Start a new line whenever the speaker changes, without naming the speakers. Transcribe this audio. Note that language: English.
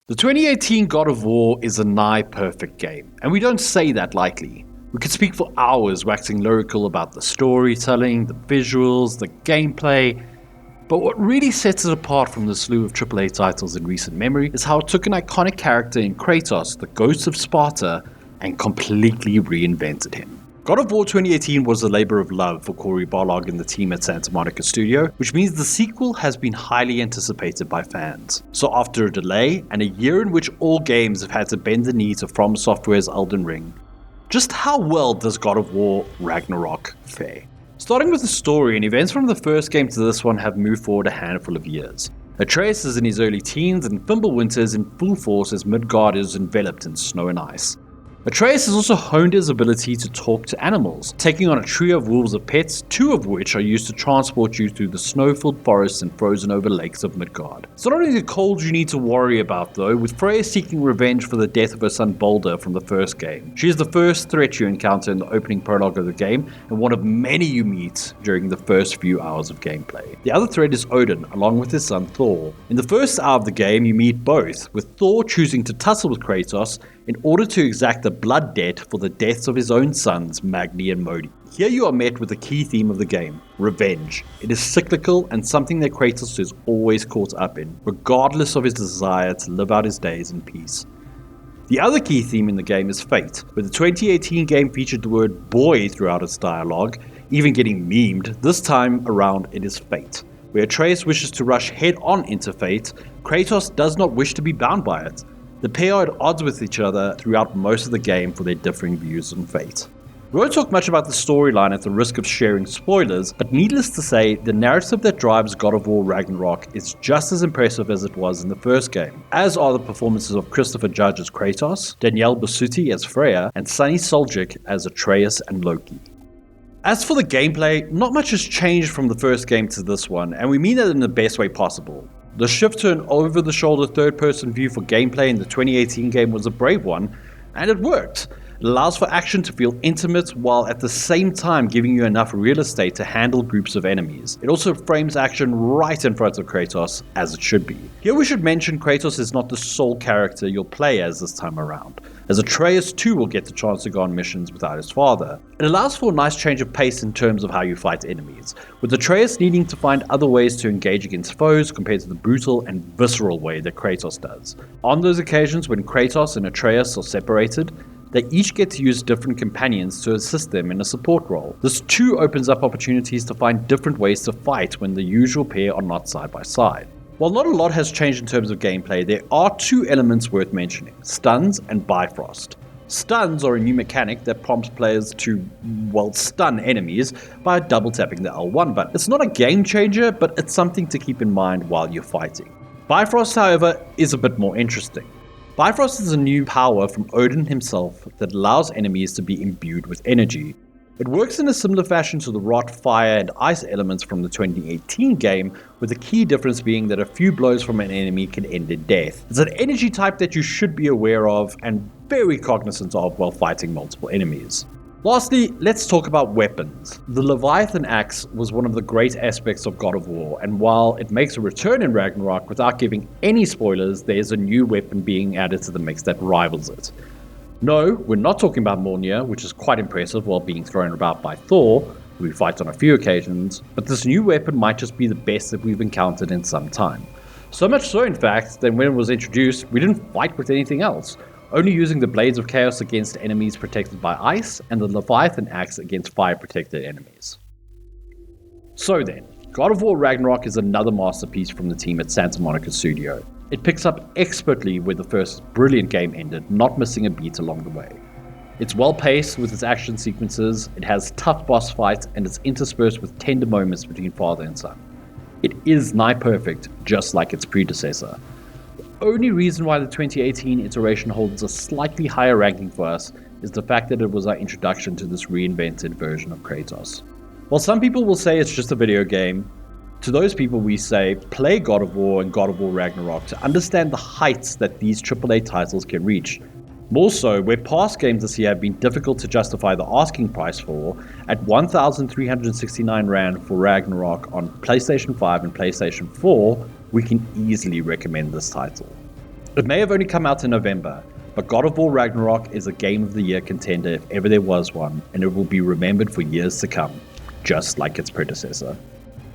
The 2018 God of War is a nigh-perfect game, and we don't say that lightly. We could speak for hours waxing lyrical about the storytelling, the visuals, the gameplay, but what really sets it apart from the slew of AAA titles in recent memory is how it took an iconic character in Kratos, the Ghost of Sparta, and completely reinvented him. God of War 2018 was a labor of love for Cory Barlog and the team at Santa Monica Studio, which means the sequel has been highly anticipated by fans. So after a delay, and a year in which all games have had to bend the knee to From Software's Elden Ring, just how well does God of War Ragnarok fare? Starting with the story, and events from the first game to this one have moved forward a handful of years. Atreus is in his early teens and Fimbulwinter is in full force as Midgard is enveloped in snow and ice. Atreus has also honed his ability to talk to animals, taking on a trio of wolves as pets, two of which are used to transport you through the snow-filled forests and frozen-over lakes of Midgard. It's not only the cold you need to worry about though, with Freya seeking revenge for the death of her son Balder from the first game. She is the first threat you encounter in the opening prologue of the game, and one of many you meet during the first few hours of gameplay. The other threat is Odin, along with his son Thor. In the first hour of the game, you meet both, with Thor choosing to tussle with Kratos in order to exact a blood debt for the deaths of his own sons, Magni and Modi. Here you are met with the key theme of the game, revenge. It is cyclical and something that Kratos is always caught up in, regardless of his desire to live out his days in peace. The other key theme in the game is fate, where the 2018 game featured the word boy throughout its dialogue, even getting memed. This time around it is fate. Where Atreus wishes to rush head on into fate, Kratos does not wish to be bound by it. The pair are at odds with each other throughout most of the game for their differing views on fate. We won't talk much about the storyline at the risk of sharing spoilers, but needless to say, the narrative that drives God of War Ragnarok is just as impressive as it was in the first game, as are the performances of Christopher Judge as Kratos, Danielle Basutti as Freya, and Sunny Suljic as Atreus and Loki. As for the gameplay, not much has changed from the first game to this one, and we mean that in the best way possible. The shift to an over-the-shoulder third-person view for gameplay in the 2018 game was a brave one, and it worked. It allows for action to feel intimate while at the same time giving you enough real estate to handle groups of enemies. It also frames action right in front of Kratos, as it should be. Here we should mention Kratos is not the sole character you'll play as this time around, as Atreus too will get the chance to go on missions without his father. It allows for a nice change of pace in terms of how you fight enemies, with Atreus needing to find other ways to engage against foes compared to the brutal and visceral way that Kratos does. On those occasions when Kratos and Atreus are separated, they each get to use different companions to assist them in a support role. This too opens up opportunities to find different ways to fight when the usual pair are not side by side. While not a lot has changed in terms of gameplay, there are two elements worth mentioning, stuns and Bifrost. Stuns are a new mechanic that prompts players to, stun enemies by double tapping the L1 button. It's not a game changer, but it's something to keep in mind while you're fighting. Bifrost, however, is a bit more interesting. Bifrost is a new power from Odin himself that allows enemies to be imbued with energy. It works in a similar fashion to the rot, fire, and ice elements from the 2018 game, with the key difference being that a few blows from an enemy can end in death. It's an energy type that you should be aware of and very cognizant of while fighting multiple enemies. Lastly, let's talk about weapons. The Leviathan Ax was one of the great aspects of God of War, and while it makes a return in Ragnarok without giving any spoilers, there's a new weapon being added to the mix that rivals it. No, we're not talking about Mjolnir, which is quite impressive while being thrown about by Thor, who we fight on a few occasions, but this new weapon might just be the best that we've encountered in some time. So much so, in fact, that when it was introduced, we didn't fight with anything else, only using the Blades of Chaos against enemies protected by ice, and the Leviathan Axe against fire-protected enemies. So then, God of War Ragnarok is another masterpiece from the team at Santa Monica Studio. It picks up expertly where the first brilliant game ended, not missing a beat along the way. It's well paced with its action sequences, it has tough boss fights, and it's interspersed with tender moments between father and son. It is nigh perfect, just like its predecessor. The only reason why the 2018 iteration holds a slightly higher ranking for us is the fact that it was our introduction to this reinvented version of Kratos. While some people will say it's just a video game, to those people we say, play God of War and God of War Ragnarok to understand the heights that these AAA titles can reach. More so, where past games this year have been difficult to justify the asking price for, at 1,369 Rand for Ragnarok on PlayStation 5 and PlayStation 4, we can easily recommend this title. It may have only come out in November, but God of War Ragnarok is a Game of the Year contender if ever there was one, and it will be remembered for years to come, just like its predecessor.